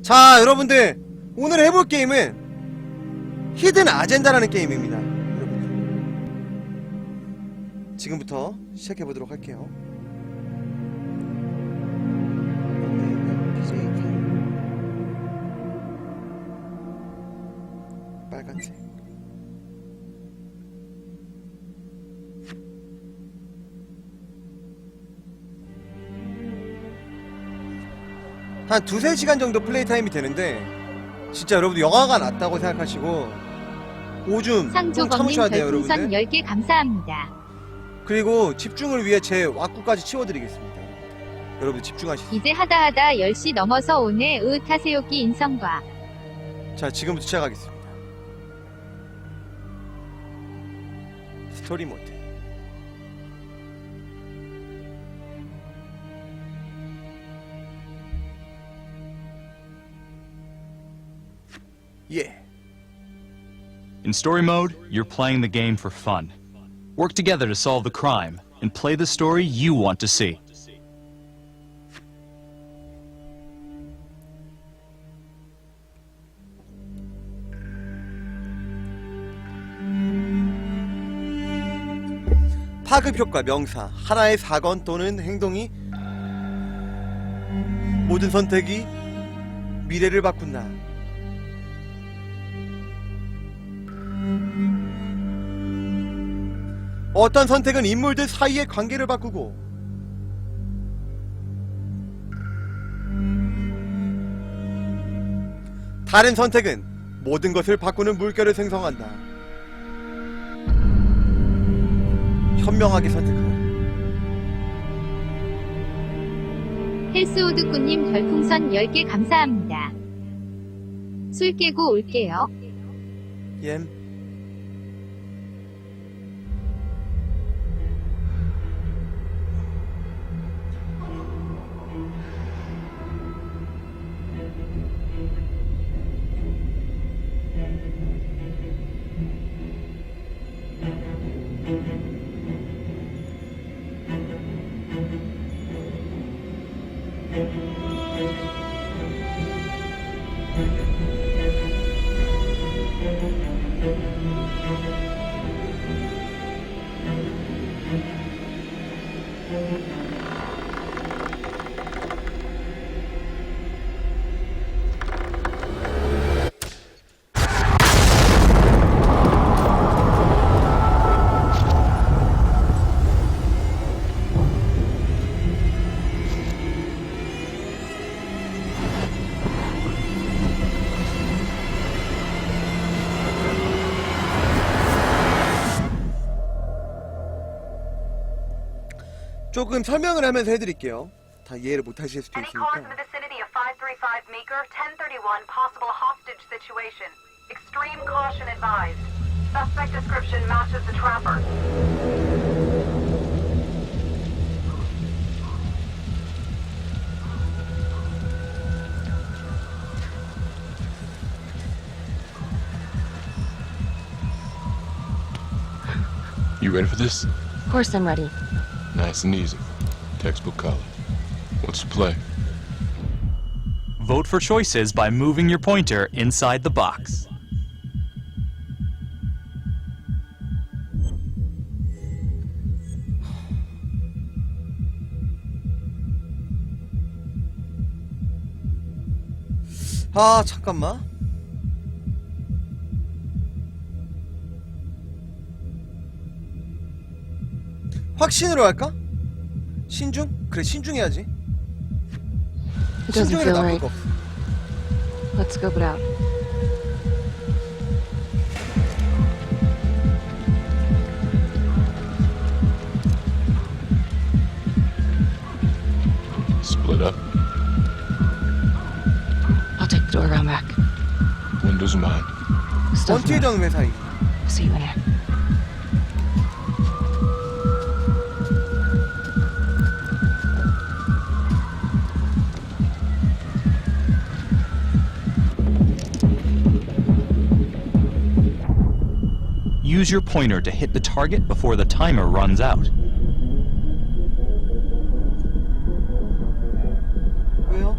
자, 여러분들 오늘 해볼 게임은 히든 아젠다라는 게임입니다. 여러분들 지금부터 시작해보도록 할게요. 빨간색. 한 2~3시간 정도 플레이 타임이 되는데 진짜 여러분들 영화가 낫다고 생각하시고 오줌 좀 참으셔야 돼요, 별풍선 여러분들. 10개 감사합니다. 그리고 집중을 위해 제 왁구까지 치워드리겠습니다. 여러분 집중하시죠. 이제 하다 10시 넘어서 오네. 타세요기 인성과. 자, 지금부터 시작하겠습니다. 스토리 모드. 예. In story mode, you're playing the game for fun. Work together to solve the crime and play the story you want to see. 파급 효과 명사. 하나의 사건 또는 행동이 모든 선택이 미래를 바꾼다. 어떤 선택은 인물들 사이의 관계를 바꾸고 다른 선택은 모든 것을 바꾸는 물결을 생성한다. 현명하게 선택하라. 헬스우드꾸님 별풍선 10개 감사합니다. 술 깨고 올게요. 옌. 조금 설명을 하면서 해드릴게요. 다 이해를 못하실 수도 있으니까. Any callers in the vicinity of 535 Meeker, 1031, possible hostage situation. Extreme caution advised. Suspect description matches the trapper. You ready for this? Of course I'm ready. Nice and easy. Textbook color. What's the play? Vote for choices by moving your pointer inside the box. 아, 잠깐만. 확신으로 할까? 신중? 그래, 신중해야지. It doesn't 신중해도 feel 나쁠 right. 거 없어. Let's scope it out. Split up. I'll take the door around back. Windows mine. Stuff 번티해전 회사이. See you in there. Use your pointer to hit the target before the timer runs out. 왜요?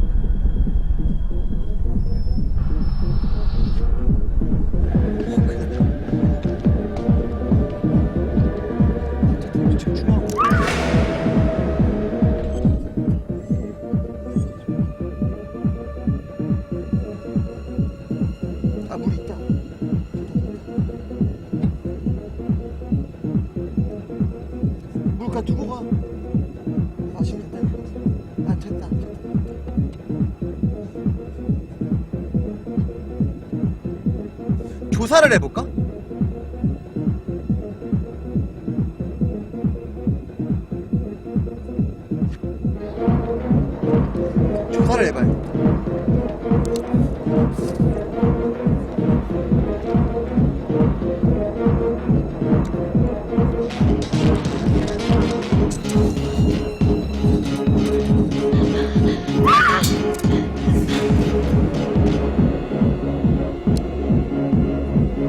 두고 가. 맛있는데. 아, 됐다. 조사를 해볼까? 조사를 해봐요.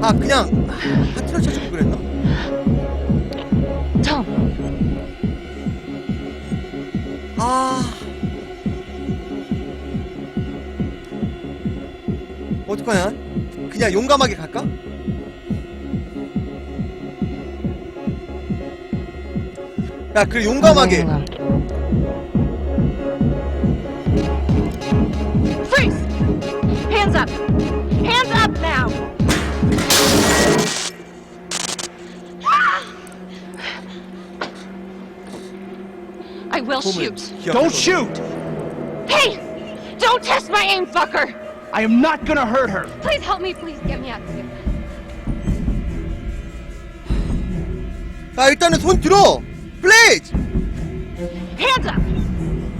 아, 그냥 하트를 찾고 그랬나? Tom, 아, 어떡하냐? 그냥 용감하게 갈까? 야, 그래 용감하게. Freeze! Hands up! Hands up now! I will 봄을 shoot. 기억해서. Don't shoot! Hey! Don't test my aim, fucker! I am not gonna hurt her. Please help me, please get me out of here. 야, 일단은 손 들어. 플리즈. Hands up!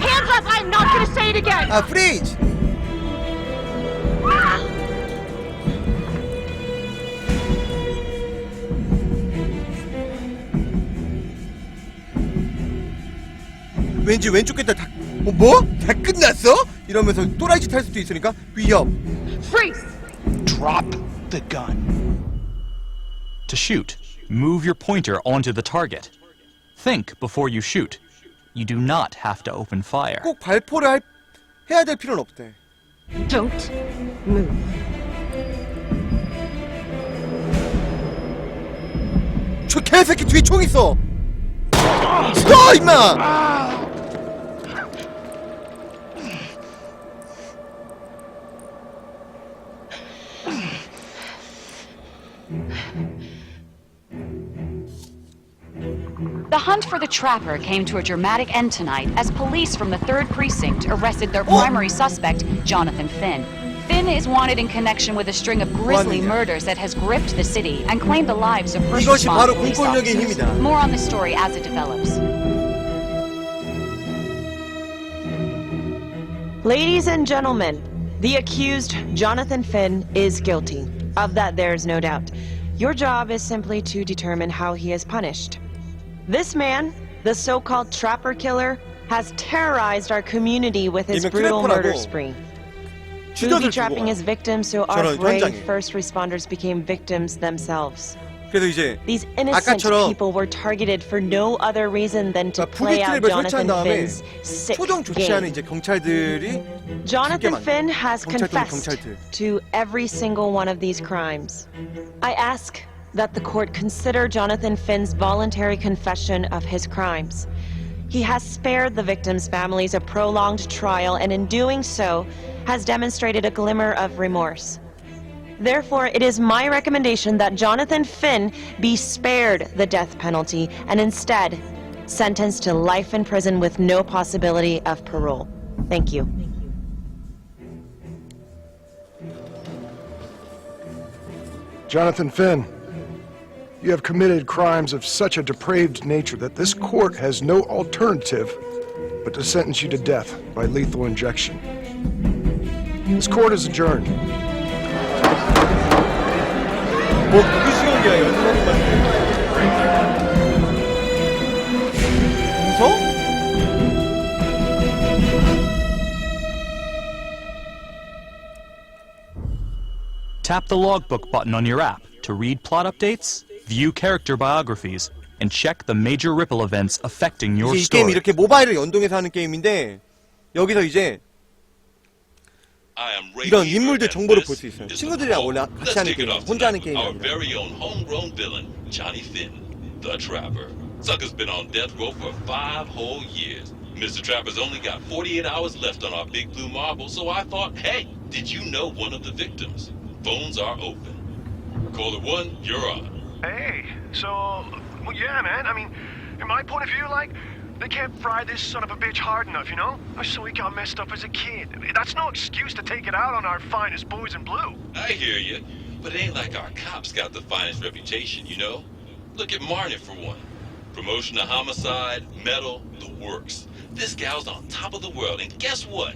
Hands up! I'm not gonna say it again! 아, 플리즈. 왠지 왼쪽 겠다 다, 뭐? 다 끝났어? 이러면서 또라이짓 할 수도 있으니까 위협. Freeze! Drop the gun. To shoot, move your pointer onto the target. Think before you shoot. You do not have to open fire. 꼭 발포를 해야 될 필요는 없대. Don't move. 저 개새끼 뒤에 총 있어. 써 임마. The hunt for the trapper came to a dramatic end tonight as police from the 3rd Precinct arrested their primary suspect, Jonathan Finn. Finn is wanted in connection with a string of grisly murders that has gripped the city and claimed the lives of first 이것이 바로 responder police 공권력의 officers. 힘이다. More on the story as it develops. Ladies and gentlemen, the accused, Jonathan Finn, is guilty. Of that, there is no doubt. Your job is simply to determine how he is punished. This man, the so-called trapper killer, has terrorized our community with his 일명 brutal murder 트래퍼라고 spree. 주전을 Booby 주고 trapping 와. his victims so our 저런 brave 현장에. first responders became victims themselves. 그래서 이제 These innocent 아까처럼 people were targeted for no other reason than to 그러니까 play out 푸기트랩을 설치한 Jonathan 다음에 Finn's sick 초정 조치하는 game. 이제 경찰들이 Jonathan Finn has 경찰들, confessed 경찰들. to every single one of these crimes. I ask that the court consider Jonathan Finn's voluntary confession of his crimes. He has spared the victims' families a prolonged trial, and in doing so, has demonstrated a glimmer of remorse. Therefore, it is my recommendation that Jonathan Finn be spared the death penalty and instead sentenced to life in prison with no possibility of parole. Thank you. Jonathan Finn, you have committed crimes of such a depraved nature that this court has no alternative but to sentence you to death by lethal injection. This court is adjourned. 뭐 그게 쉬운 게 아니라 무서? Tap the logbook button on your app to read plot updates, view character biographies, and check the major ripple events affecting your 이 게임 story. 이렇게 모바일을 연동해서 하는 게임인데 여기서 이제 이런 인물들 정보를 볼 수 있어요. 친구들이랑 원래 같이 하는 게임, 혼자 하는 게임이 Our 아니라. very own homegrown villain, Johnny Finn, the Trapper. Sucker's been on death row for 5 whole years. Mr. Trapper's only got 48 hours left on our big blue marble, so I thought, hey, did you know one of the victims? Phones are open. Caller 1, you're on. Hey, so, well, yeah, man. I mean, In my point of view, like, they can't fry this son of a bitch hard enough, you know? So he got messed up as a kid. That's no excuse to take it out on our finest boys in blue. I hear you, but it ain't like our cops got the finest reputation, you know? Look at Marnie for one. Promotion to homicide, medal, the works. This gal's on top of the world, and guess what?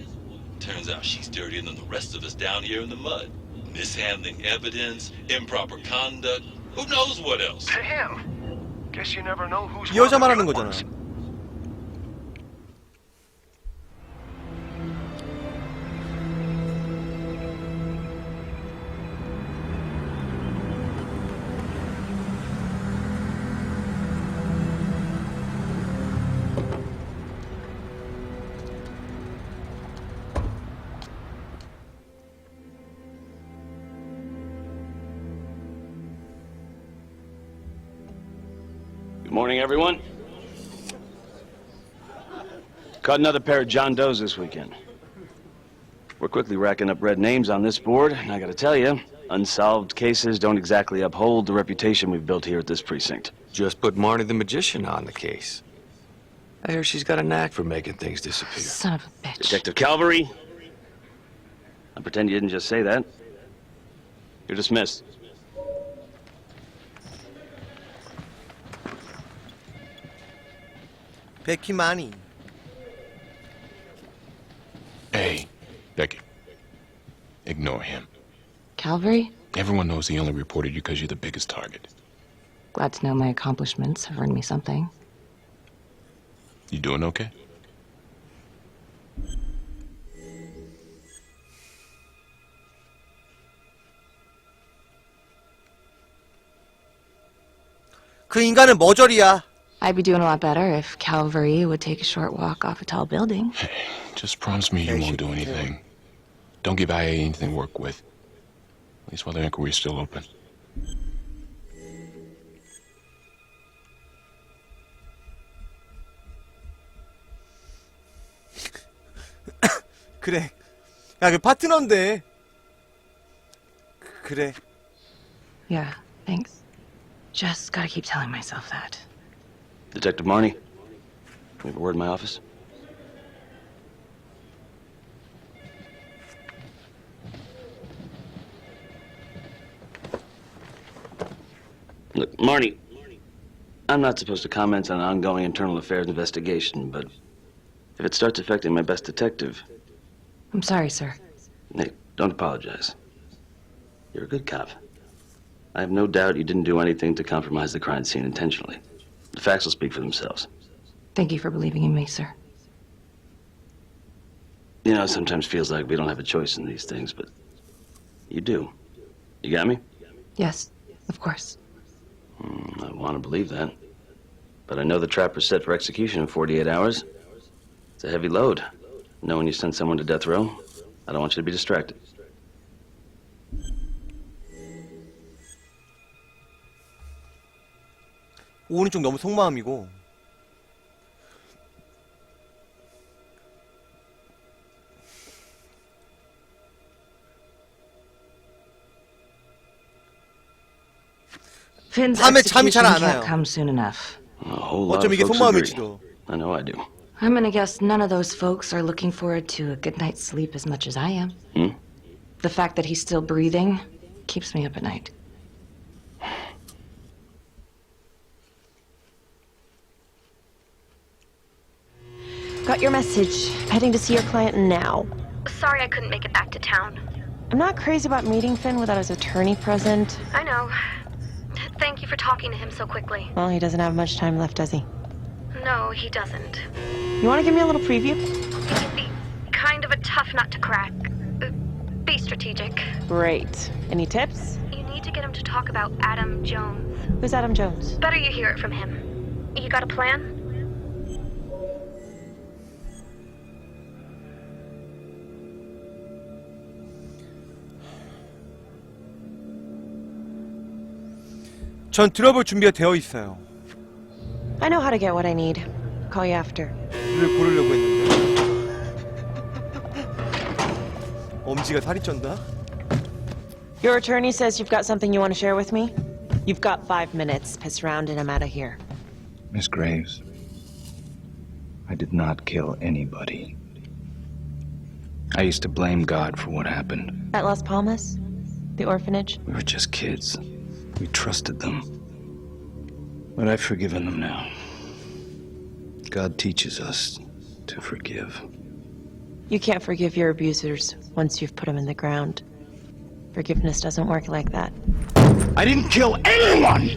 Turns out she's dirtier than the rest of us down here in the mud. Mishandling evidence, improper conduct, who knows what else? Damn. Guess you never know who's 이 여자 one of 말하는 the good 거잖아. ones. Good morning, everyone. Caught another pair of John Does this weekend. We're quickly racking up red names on this board, and I gotta tell you, unsolved cases don't exactly uphold the reputation we've built here at this precinct. Just put Marnie the magician on the case. I hear she's got a knack for making things disappear. Son of a bitch. Detective Calvary, I pretend you didn't just say that. You're dismissed. 베키 마니. Hey, Becky. Ignore him. Calvary? Everyone knows he only reported you because you're the biggest target. Glad to know my accomplishments have earned me something. You doing okay? 그 인간은 머저리야. I'd be doing a lot better if Calvary would take a short walk off a tall building. Hey, just promise me you won't do anything. Don't give IA anything to work with. At least while the inquiry's still open. 그래. 야, 그 파트너인데. 그래. Yeah, thanks. Just gotta keep telling myself that. Detective Marnie, we have a word in my office. Look, Marnie, I'm not supposed to comment on an ongoing internal affairs investigation, but if it starts affecting my best detective... I'm sorry, sir. Hey, don't apologize. You're a good cop. I have no doubt you didn't do anything to compromise the crime scene intentionally. The facts will speak for themselves. Thank you for believing in me, sir. You know, it sometimes feels like we don't have a choice in these things, but you do. You got me? Yes, of course. I want to believe that. But I know the trapper's set for execution in 48 hours. It's a heavy load. Knowing you send someone to death row, I don't want you to be distracted. 오른쪽 너무 속마음이고. Finn's 밤에 잠이 잘 execution 안 와요. can't come soon enough. A whole lot 어쩜 of 이게 folks agree. 속마음일지도. I know I do. I'm gonna guess none of those folks are looking forward to a good night's sleep as much as I am. The fact that he's still breathing keeps me up at night. Got your message. Heading to see your client now. Sorry I couldn't make it back to town. I'm not crazy about meeting Finn without his attorney present. I know. Thank you for talking to him so quickly. Well, he doesn't have much time left, does he? No, he doesn't. You want to give me a little preview? He'd be kind of a tough nut to crack. Be strategic. Great. Any tips? You need to get him to talk about Adam Jones. Who's Adam Jones? Better you hear it from him. You got a plan? 전 들어볼 준비가 되어 있어요. I know how to get what I need. Call you after. 를 고르려고 했는데. 엄지가 살이 쩐다? Your attorney says you've got something you want to share with me? You've got 5 minutes. Piss around and I'm out of here. Miss Graves, I did not kill anybody. I used to blame God for what happened. At Las Palmas? The orphanage? We were just kids. We trusted them. But I've forgiven them now. God teaches us to forgive. You can't forgive your abusers once you've put them in the ground. Forgiveness doesn't work like that. I didn't kill anyone!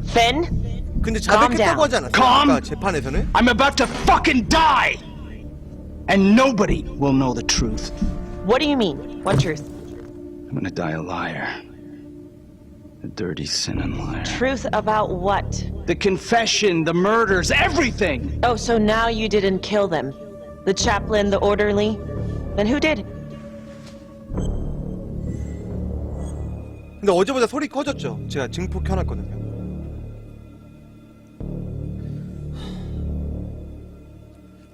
Finn? 근데 Calm 자백했다고 하지 down. 않았어요? Calm. 아까 재판에서는? I'm about to fucking die! And nobody will know the truth. What do you mean? What truth? I'm gonna die a liar. A dirty, sinning liar. Truth about what? The confession, the murders, everything! Oh, so now you didn't kill them. The chaplain, the orderly? Then who did? 근데 어제보다 소리 커졌죠. 제가 증폭 켜놨거든요.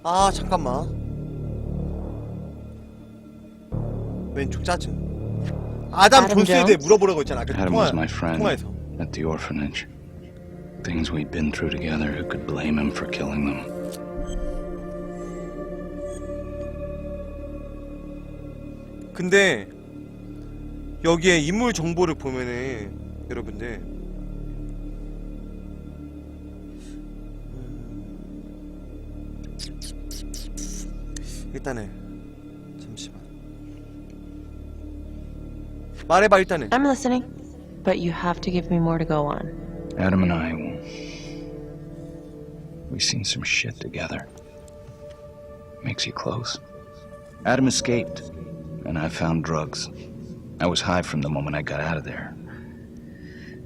아 잠깐만. 왼쪽 짜증. 아담 존스에 대해 물어보라고 했잖아. 아까 Adam was my friend 통화에서. at the orphanage. Things we'd been through together. Who could blame him for killing them? 근데 여기에 인물 정보를 보면은 여러분들 일단은 잠시만 말해봐 일단은. I'm listening, but you have to give me more to go on. Adam and I, we've seen some shit together. Makes you close. Adam escaped, and I found drugs. I was high from the moment I got out of there.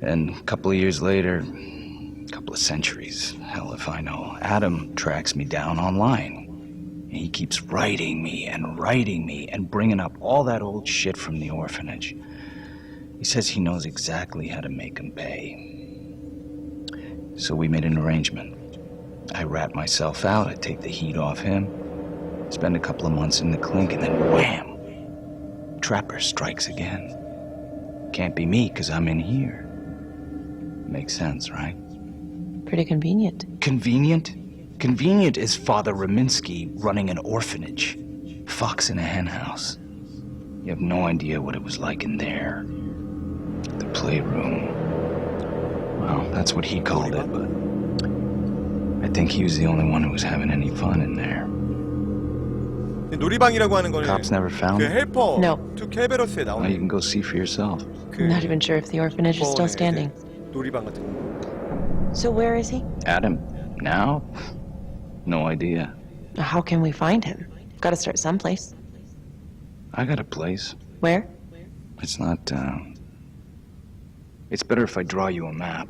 And a couple of years later, a couple of centuries, hell if I know, Adam tracks me down online. And he keeps writing me and bringing up all that old shit from the orphanage. He says he knows exactly how to make him pay. So we made an arrangement. I rat myself out, I take the heat off him, spend a couple of months in the clink, and then wham! Trapper strikes again. Can't be me, 'cause I'm in here. Makes sense, right? Pretty convenient. Convenient? Convenient is Father Raminsky running an orphanage. Fox in a henhouse. You have no idea what it was like in there. The playroom. Well, that's what he called it, but I think he was the only one who was having any fun in there. 놀이방이라고 하는 거는 Cops never found 그 him? 헬퍼 No. 투 케베로스에 Well, 나오는 you can go see for yourself. I'm not even sure if the orphanage is still standing. 놀이방 같은 거. So where is he? Adam, now? No idea. How can we find him? Gotta start someplace. I got a place. Where? It's not, it's better if I draw you a map.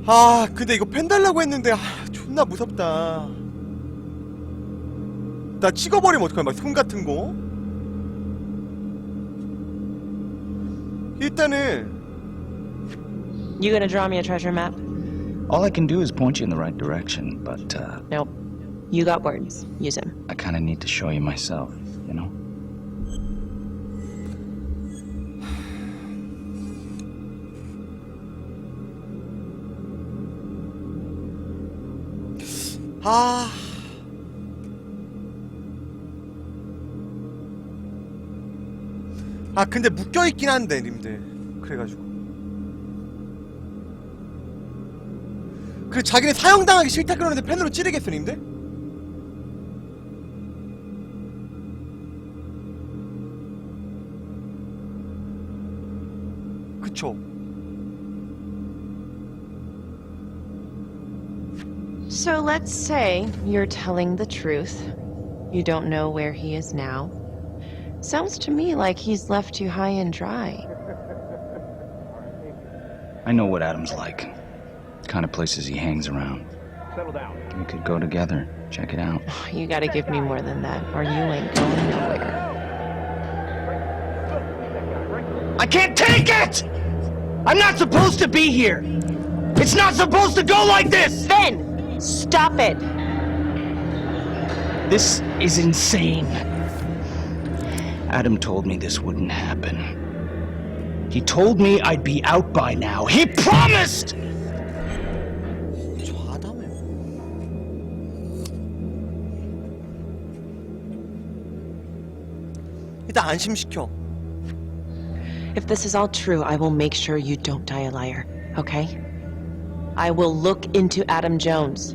아 근데 이거 펜 달라고 했는데 아 존나 무섭다. 나 찍어버리면 어떡해. 막 손 같은 거. 일단은 You gonna draw me a treasure map? All I can do is point you in the right direction, but, Nope. You got words. Use them. I kind of need to show you myself, you know? 근데 묶여있긴 한데 님들. 그래가지고 그 자기네 사형당하기 싫다 그러는데 펜으로 찌르겠어 님들? 그쵸. So let's say you're telling the truth. You don't know where he is now. Sounds to me like he's left you high and dry. I know what Adam's like. The kind of places he hangs around. Settle down. We could go together. Check it out. You gotta give me more than that, or you ain't going nowhere. I can't take it! I'm not supposed to be here! It's not supposed to go like this! Finn! Stop it! This is insane. Adam told me this wouldn't happen. He told me I'd be out by now. He promised! 좌담을. 일단 안심시켜. If this is all true, I will make sure you don't die a liar, okay? I will look into Adam Jones.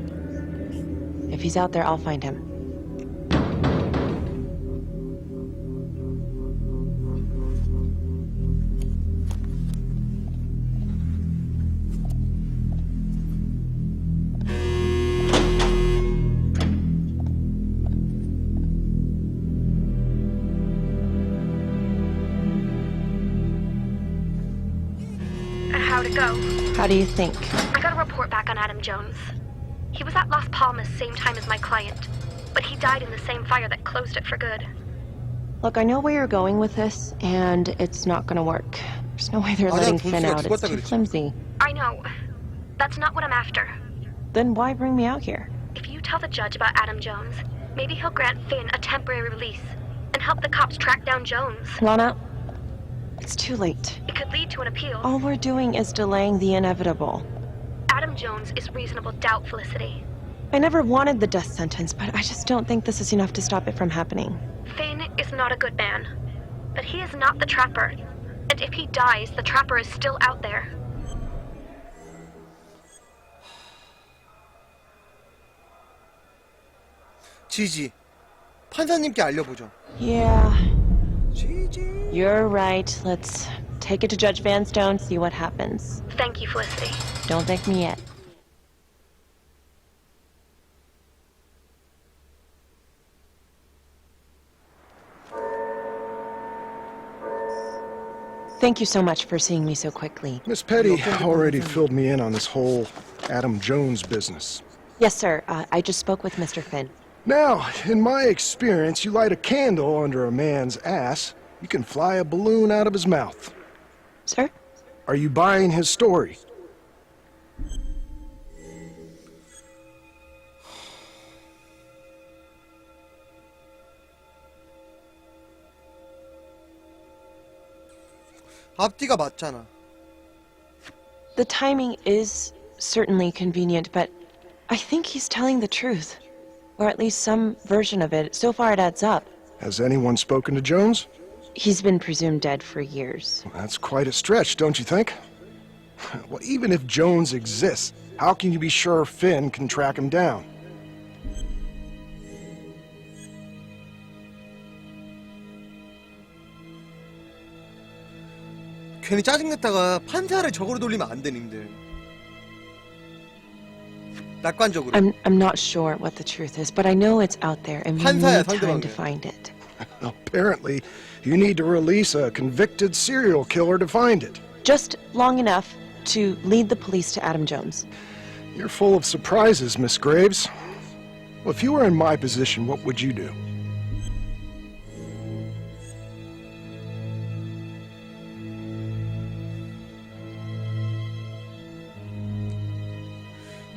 If he's out there, I'll find him. How'd it go? How do you think? I got a report back on Adam Jones. He was at Las Palmas same time as my client, but he died in the same fire that closed it for good. Look, I know where you're going with this, and it's not gonna work. There's no way they're letting Finn out. It's too flimsy. I know. That's not what I'm after. Then why bring me out here? If you tell the judge about Adam Jones, maybe he'll grant Finn a temporary release and help the cops track down Jones. Lana, it's too late. It could lead to an appeal. All we're doing is delaying the inevitable. Adam Jones is reasonable doubt, Felicity. I never wanted the death sentence, but I just don't think this is enough to stop it from happening. Finn is not a good man, but he is not the Trapper. And if he dies, the Trapper is still out there. 지지. 판사님께 알려보죠. Yeah. You're right. Let's take it to Judge Vanstone, see what happens. Thank you, Felicity. Don't thank me yet. Thank you so much for seeing me so quickly. Miss Petty already filled me in on this whole Adam Jones business. Yes, sir. I just spoke with Mr. Finn. Now, in my experience, you light a candle under a man's ass, you can fly a balloon out of his mouth. Sir? Are you buying his story? 앞뒤가 맞잖아. The timing is certainly convenient, but I think he's telling the truth. Or at least some version of it. So far it adds up. Has anyone spoken to Jones? He's been presumed dead for years. Well, that's quite a stretch, don't you think? Well, even if Jones exists, how can you be sure Finn can track him down? 괜히 짜증냈다가 판사를 적으로 돌리면 안 돼, 님들. 낙관적으로. I'm not sure what the truth is, but I know it's out there, and we 판사야, need time 상대방은. to find it. Apparently, you need to release a convicted serial killer to find it. Just long enough to lead the police to Adam Jones. You're full of surprises, Miss Graves. Well, if you were in my position, what would you do?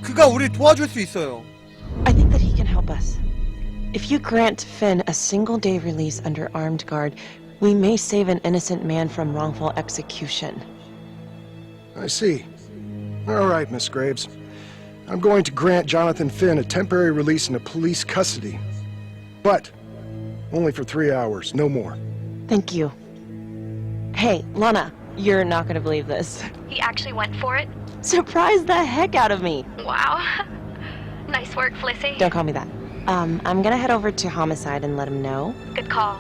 그가 우리를 도와줄 수 있어요. I think that he can help us. If you grant Finn a single-day release under armed guard, we may save an innocent man from wrongful execution. I see. All right, Miss Graves. I'm going to grant Jonathan Finn a temporary release into police custody. But only for 3 hours, no more. Thank you. Hey, Lana, you're not gonna believe this. He actually went for it? Surprised the heck out of me. Wow. Nice work, Felicity. Don't call me that. I'm gonna head over to Homicide and let him know. Good call.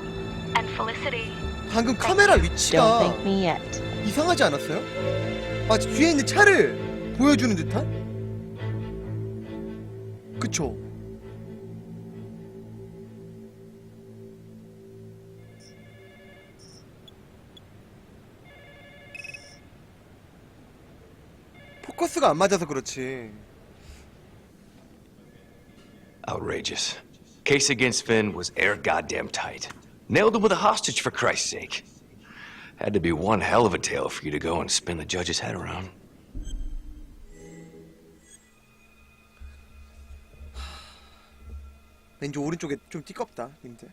And Felicity. 방금 카메라 Don't 위치가 thank me yet. 이상하지 않았어요? 마치 뒤에 있는 차를 보여주는 듯한? 그쵸? 포커스가 안 맞아서 그렇지. Outrageous. Case against Finn was air goddamn tight. Nailed him with a hostage, for Christ's sake. Had to be one hell of a tale for you to go and spin the judge's head around. 왠지 오른쪽에 좀 띠껍다, 님들.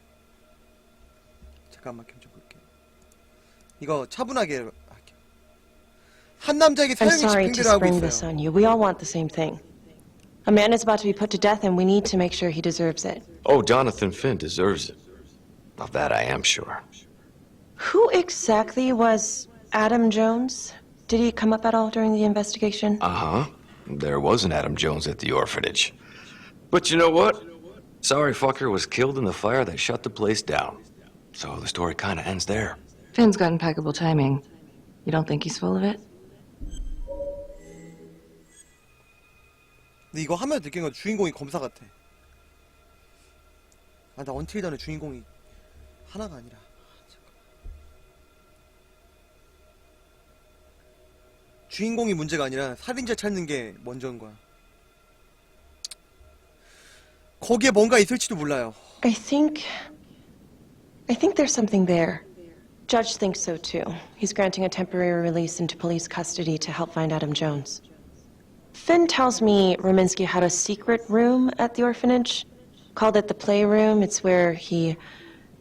잠깐만 좀 볼게. 이거 차분하게 할게요. 한 남자에게 I'm 사형이 sorry to 집행되려 하고 spring this 있어요. on you. We all want the same thing. A man is about to be put to death, and we need to make sure he deserves it. Oh, Jonathan Finn deserves it. Of that I am sure. Who exactly was Adam Jones? Did he come up at all during the investigation? Uh-huh. There was an Adam Jones at the orphanage. But you know what? Sorry fucker was killed in the fire that shut the place down. So the story kind of ends there. Finn's got impeccable timing. You don't think he's full of it? 근데 이거 하면 느낀 건 주인공이 검사 같아. 아, 나 언틸던의 주인공이 하나가 아니라. 주인공이 문제가 아니라 살인자 찾는 게 먼저인 거야. 거기에 뭔가 있을지도 몰라요. I think there's something there. Judge thinks so too. He's granting a temporary release into police custody to help find Adam Jones. Finn tells me Rominsky had a secret room at the orphanage. Called it the playroom. It's where he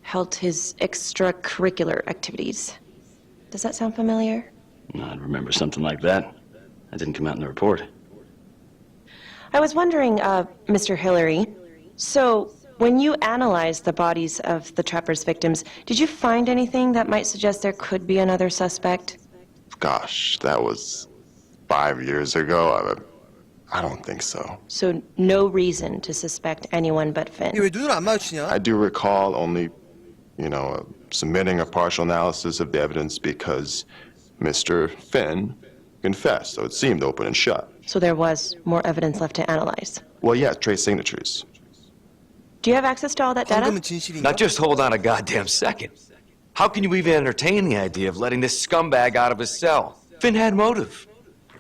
held his extracurricular activities. Does that sound familiar? I'd remember something like that. That didn't come out in the report. I was wondering, Mr. Hillary, so when you analyzed the bodies of the Trapper's victims, did you find anything that might suggest there could be another suspect? Gosh, that was 5 years ago. I don't think so. So no reason to suspect anyone but Finn. 왜 눈을 안 마주치냐? I do recall only, submitting a partial analysis of the evidence because Mr. Finn confessed, so it seemed open and shut. So there was more evidence left to analyze. Well, yeah, trace signatures. Do you have access to all that data? Now just hold on a goddamn second. How can you even entertain the idea of letting this scumbag out of his cell? Finn had motive.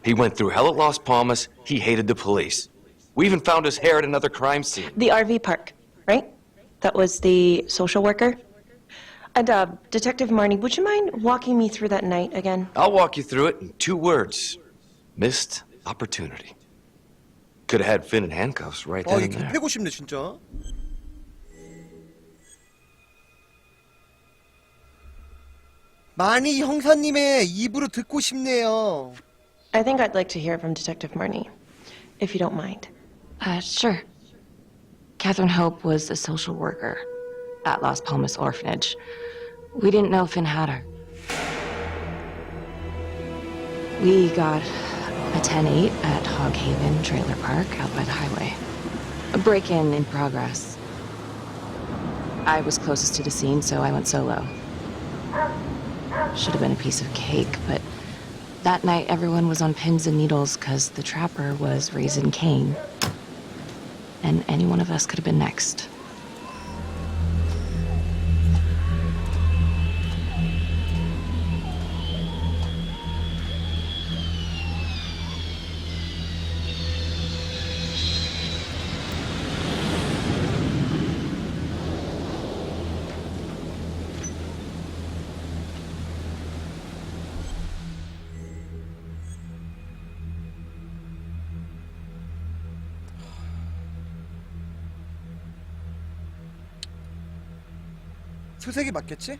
He went through hell at Las Palmas. He hated the police. We even found his hair at another crime scene. The RV park, right? That was the social worker? And, Detective Marnie, would you mind walking me through that night again? I'll walk you through it in 2 words. Missed opportunity. Could have had Finn in handcuffs right then and 이거 there. 패고 싶네 진짜. 마니 형사님의 입으로 듣고 싶네요. I think I'd like to hear from Detective Marnie, if you don't mind. Sure. Catherine Hope was a social worker at Las Palmas Orphanage. We didn't know Finn had her. We got a 10-8 at Hog Haven Trailer Park out by the highway. A break-in in progress. I was closest to the scene, so I went solo. Should have been a piece of cake, but that night everyone was on pins and needles because the Trapper was raising Cain. And any one of us could have been next. 수색이 맞겠지?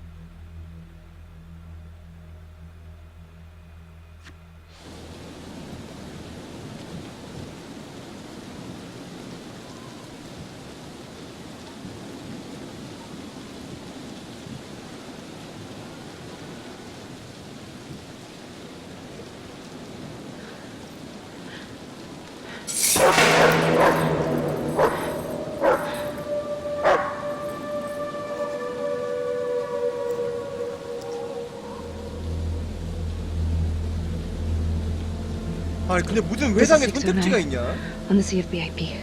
아니 근데 무슨 외상에 선택지가 있냐? On the CFBIP.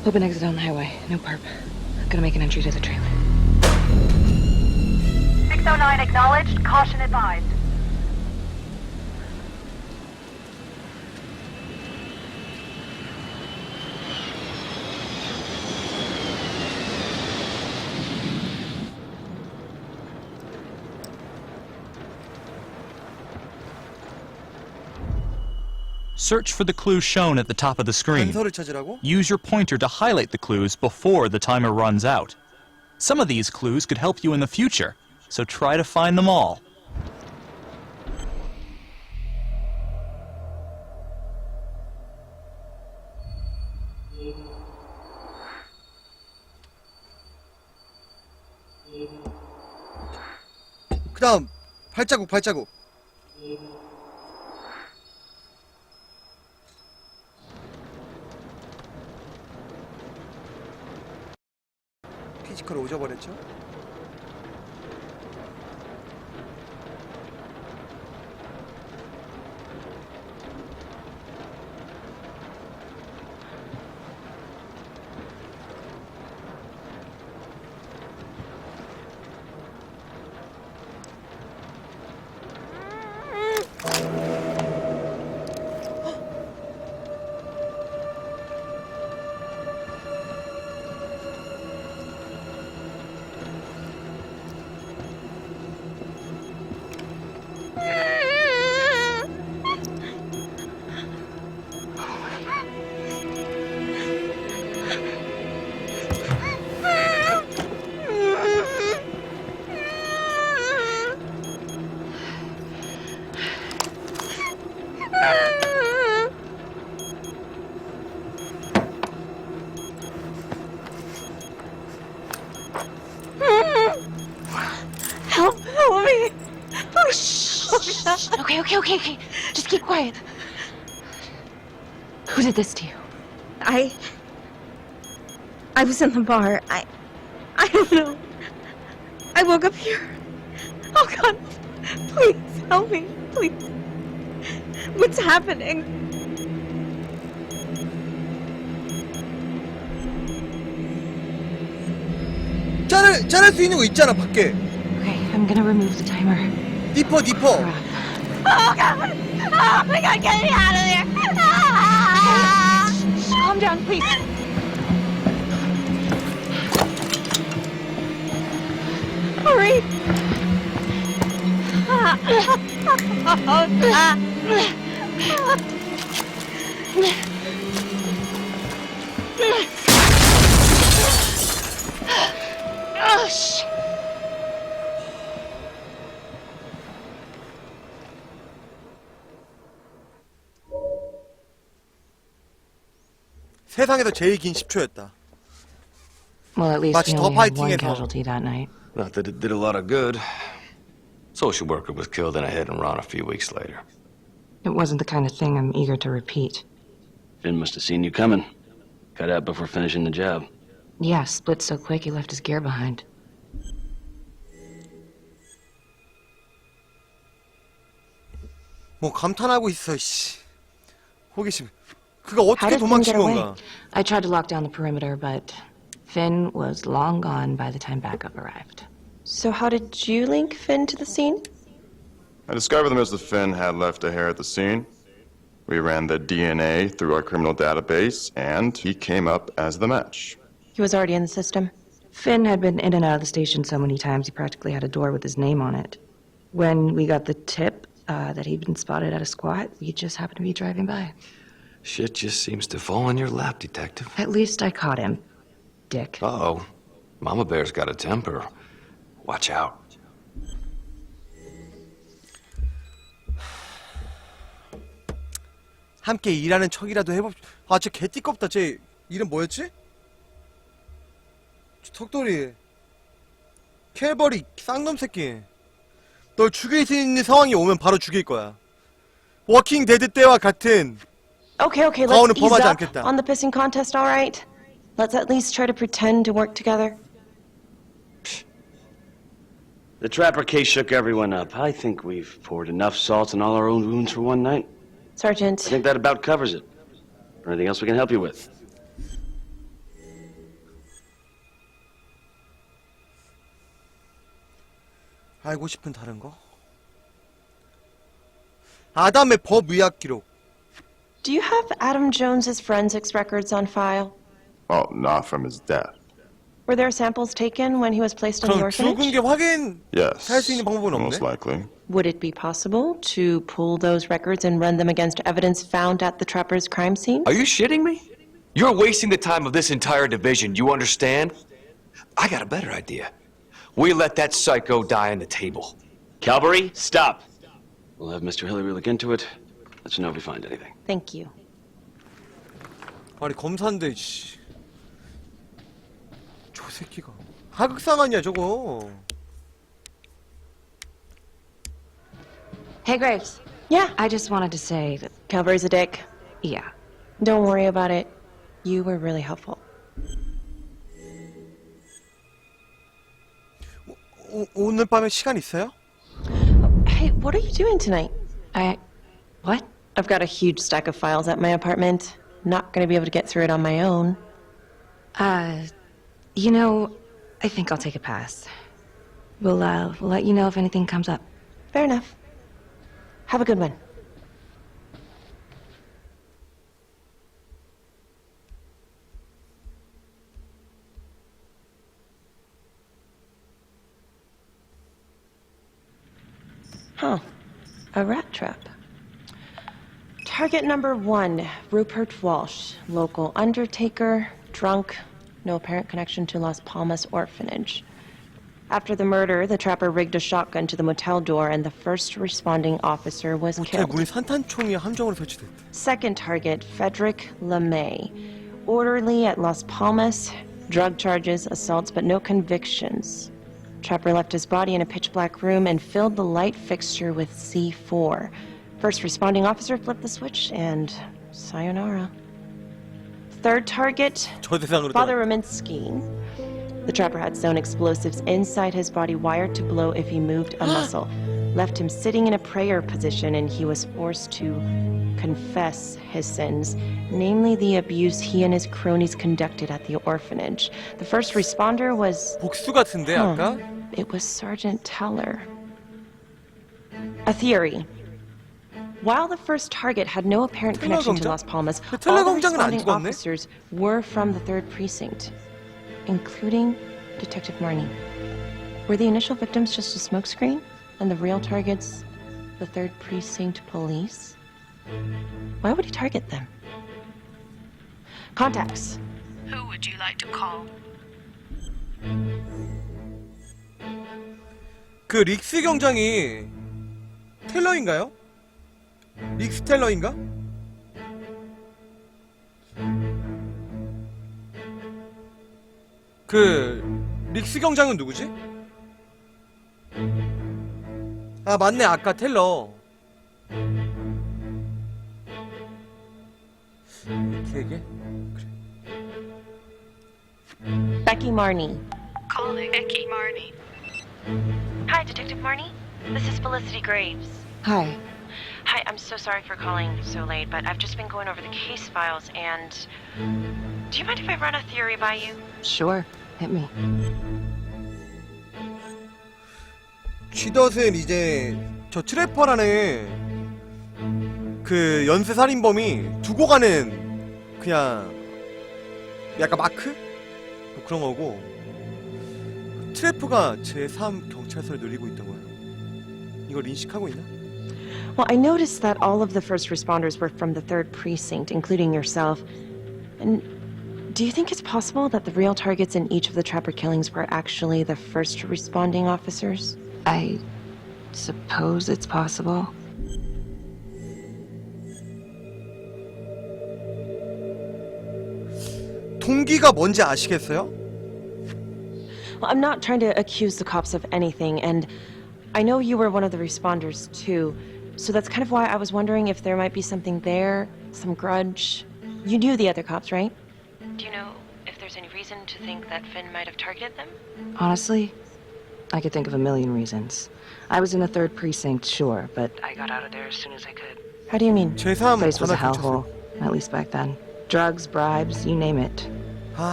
Open exit on the highway. No perp. Gonna make an entry to the trailer. 609 acknowledged. Caution advised. Search for the clues shown at the top of the screen. 단서를 찾으라고? Use your pointer to highlight the clues before the timer runs out. Some of these clues could help you in the future, so try to find them all. 그 다음 발자국 피지컬을 오져버렸죠. Help me! Oh, shh. Okay. Just keep quiet. Who did this to you? I was in the bar. I don't know. I woke up here. Oh God, please help me, please. What's happening? 자를 수 있는 거 있잖아 밖에. Okay, I'm gonna remove the timer. 디퍼. Oh God! Oh my God, get me out of there! Calm down, please. Hurry! Oh, shit. 세상에서 제일 긴 10초였다. Well, at least 마치 we 더 only had one 파이팅에서 casualty that night. Not that it did a lot of good. Social worker was killed in a hit and run a few weeks later. It wasn't the kind of thing I'm eager to repeat. Finn must have seen you coming. Got out before finishing the job. Yeah, split so quick he left his gear behind. 뭐 감탄하고 있어, 씨. 호기심. 그가 How 어떻게 did Finn 도망친 get away? 건가? I tried to lock down the perimeter, but Finn was long gone by the time backup arrived. So how did you link Finn to the scene? I discovered that Mr. Finn had left a hair at the scene. We ran the DNA through our criminal database, and he came up as the match. He was already in the system. Finn had been in and out of the station so many times he practically had a door with his name on it. When we got the tip that he'd been spotted at a squat, we just happened to be driving by. Shit just seems to fall in your lap, Detective. At least I caught him, Dick. Uh-oh. Mama Bear's got a temper. Watch out. 함께 일하는 척이라도 해봅. 아, 쟤 개띠껍다. 쟤 이름 뭐였지? 턱돌이. 캘버리 쌍놈 새끼. 널 죽일 수 있는 상황이 오면 바로 죽일 거야. 워킹 데드 때와 같은. Okay, 가오는 let's ease 범하지 up 않겠다. on the pissing contest, all right? Let's at least try to pretend to work together. The Trapper case shook everyone up. I think we've poured enough salt in all our own wounds for one night. Sergeant. I think that about covers it. Or anything else we can help you with? 알고 싶은 다른 거? 아담의 법의학 기록. Do you have Adam Jones's forensics records on file? Oh, not from his death. Were there samples taken when he was placed in the 그럼 죽은 orphanage? 게 확인 Yes, 할 수 있는 방법은 most 없네? likely. Would it be possible to pull those records and run them against evidence found at the Trapper's crime scene? Are you shitting me? You're wasting the time of this entire division, you understand? I got a better idea. We let that psycho die on the table. Calvary, stop! We'll have Mr. Hillary look into it. Let you know if we find anything. Thank you. 아니 검사인데 씨. 새끼가 하극상 아니야 저거. Hey, Graves. Yeah. I just wanted to say that, Calvary's a dick. yeah. Don't worry about it. You were really helpful. 오늘 밤에 시간 있어요? Hey, what are you doing tonight? What? I've got a huge stack of files at my apartment. Not gonna be able to get through it on my own. You know, I think I'll take a pass. We'll let you know if anything comes up. Fair enough. Have a good one. Huh. A rat trap. Target number 1, Rupert Walsh, local undertaker, drunk, no apparent connection to Las Palmas orphanage. After the murder, the trapper rigged a shotgun to the motel door and the first responding officer was 모텔 killed. 문에 산탄총이 함정으로 설치됐대. Second target, Frederick LeMay, orderly at Las Palmas, drug charges, assaults, but no convictions. Trapper left his body in a pitch-black room and filled the light fixture with C4. First responding officer flipped the switch and sayonara. Third target, 저 세상으로 Father Rominsky. The trapper had sewn explosives inside his body, wired to blow if he moved a muscle. Left him sitting in a prayer position, and he was forced to confess his sins, namely the abuse he and his cronies conducted at the orphanage. The first responder was... 복수 같은데 아까? It was Sergeant Teller. A theory. While the first target had no apparent connection to Las Palmas, all the responding officers were from the 3rd Precinct, including Detective Marnie. Were the initial victims just a smokescreen, and the real targets the 3rd Precinct police? Why would he target them? Contacts. Who would you like to call? 그 릭스 경장이 텔러인가요? 릭스 텔러인가? 그 릭스 경장은 누구지? 아 맞네 아까 텔러. 걔게? 그래. Becky Marnie. Calling Becky Marnie. Hi, Detective Marnie. This is Felicity Graves. Hi. Hi, I'm so sorry for calling so late, but I've just been going over the case files and... Do you mind if I run a theory by you? Sure. Hit me. 취덫은 이제 저 트래퍼라는 그 연쇄 살인범이 두고 가는 그냥 약간 마크? 그런 거고 트래프가 제3 경찰서를 늘리고 있던 거야. 이걸 인식하고 있나? Well, I noticed that all of the first responders were from the 3rd Precinct, including yourself. And do you think it's possible that the real targets in each of the Trapper killings were actually the first responding officers? I suppose it's possible. 동기가 뭔지 아시겠어요? Well, I'm not trying to accuse the cops of anything, and I know you were one of the responders too. So that's kind of why I was wondering if there might be something there, some grudge. You knew the other cops, right? Do you know if there's any reason to think that Finn might have targeted them? Honestly, I could think of a million reasons. I was in the 3rd Precinct, sure, but I got out of there as soon as I could. How do you mean? 제3 Place was a hellhole, at least back then. Drugs, bribes, you name it.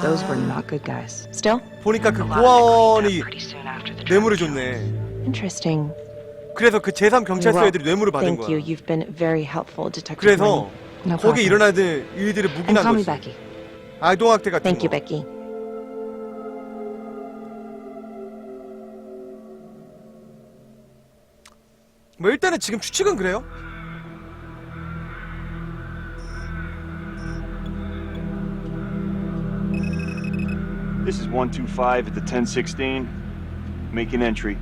Those were not good guys. Still? 보니까 그 고아원이 뇌물을 줬네. Interesting. 그래서 그 제3 경찰서 애들이 뇌물을 받은 Thank 거야. you. You've been very helpful, Detective 그래서 Marnie. 거기에 일어나는 일들을 묵인한 call me 거지. Becky. 아동학대 같은 Thank you, 거. Becky. 뭐 일단은 지금 추측은 그래요. This is 125 at the 1016. Make an entry.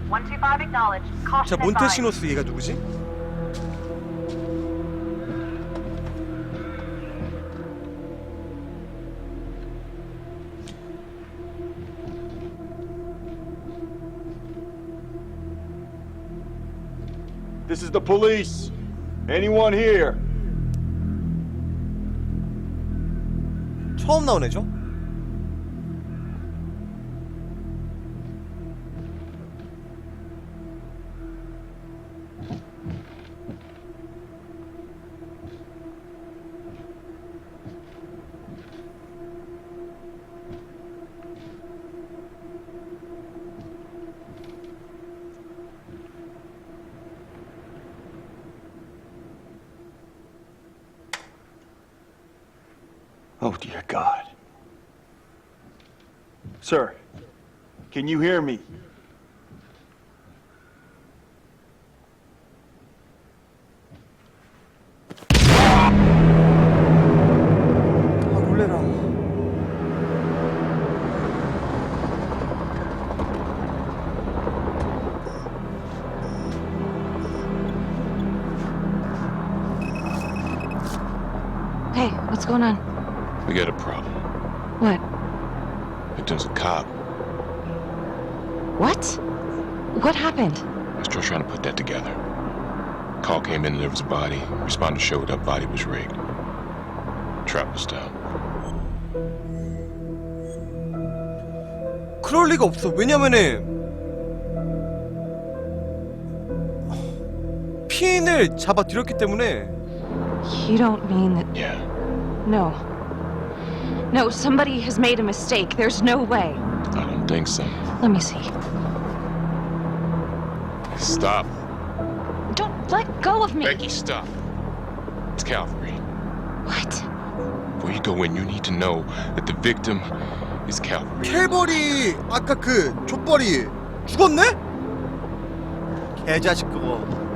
125 acknowledged. 자, Caution advised. 몬테시노스 얘가 누구지? This is the police. Anyone here? 처음 나온 애죠? Oh, dear God. Sir, can you hear me? 아, 놀래라. Hey, what's going on? We got a problem. What? Victim's a cop. What? What happened? I'm still trying to put that together. Call came in, there was a body. Responder showed up, body was rigged. Trap was down. 그럴 리가 없어. 왜냐면은 피인을 잡아들였기 때문에. You don't mean that... Yeah. No. No, somebody has made a mistake. There's no way. I don't think so. Let me see. Stop. Don't let go of me. Becky, stop. It's Calvary. What? Before you go in, you need to know that the victim is Calvary. 캘버리 아까 그 족벌이 죽었네? 개자식 그거.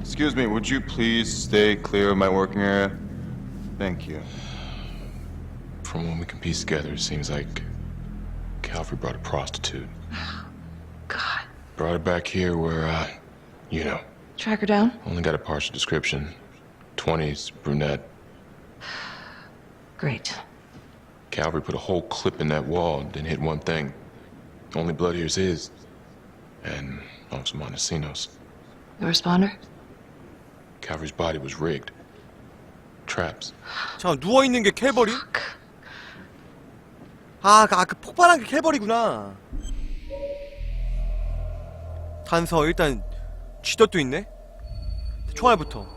Excuse me, would you please stay clear of my working area? Thank you. From what we can piece together, it seems like Calvary brought a prostitute. God. Brought her back here where, you know. Track her down? Only got a partial description. 20s, brunette. Great. Calvary put a whole clip in that wall, then hit one thing. Only blood here's his. And also Montesinos. The responder? Calvary's body was rigged. Traps. 잠깐 누워있는 게 캘버리? 아, 그 폭발한 게 캘버리구나. 단서 일단 쥐덫도 있네. 총알부터.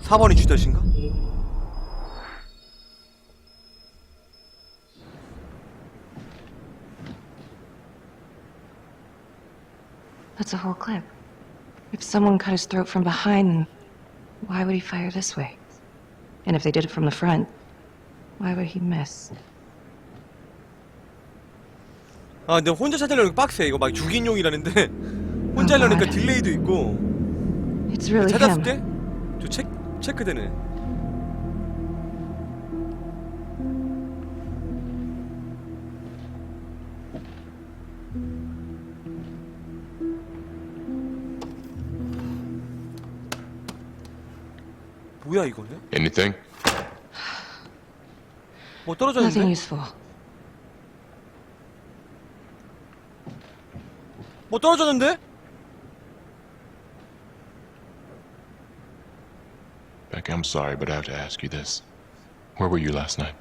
4번이 쥐덫인가? That's a whole clip. If someone cut his throat from behind, why would he fire this way? And if they did it from the front, why would he miss? 아, 근데 혼자 찾으려니까 빡세. 이거 막 6인용이라는데 혼자 하려니까 딜레이도 있고. It's really 찾았을 him. 때? 저 체크되네. 뭐야 이거는? Anything? 뭐 떨어졌는데? Nothing useful. 뭐 떨어졌는데? Becky, I'm sorry, but I have to ask you this. Where were you last night?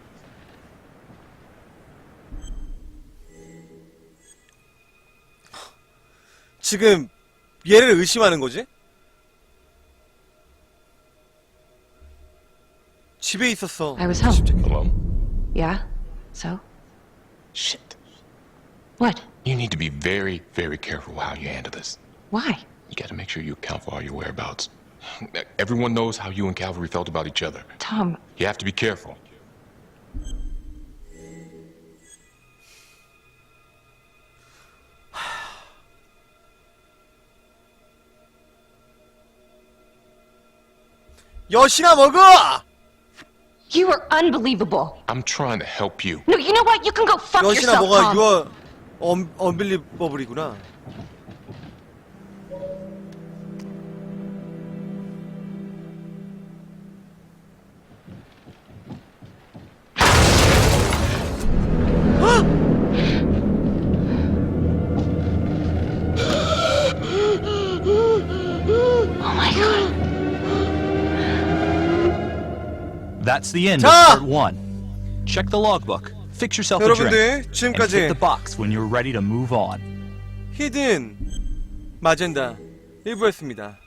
지금 얘를 의심하는 거지? 집에 있었어. I was home. Alone? Yeah? So? Shit. What? You need to be very, very careful how you handle this. Why? You gotta make sure you account for all your whereabouts. Everyone knows how you and Calvary felt about each other. Tom. You have to be careful. 여신아 먹어! You are unbelievable. I'm trying to help you. No, you know what? You can go fuck 여신아 yourself, 먹어. Tom. You are 언빌리버블이구나. That's the end of 자! part 1. Check the logbook. Fix yourself a drink. 여러분들 And hit 지금까지 the box when you're ready to move on. 히든 마젠다 1부였습니다.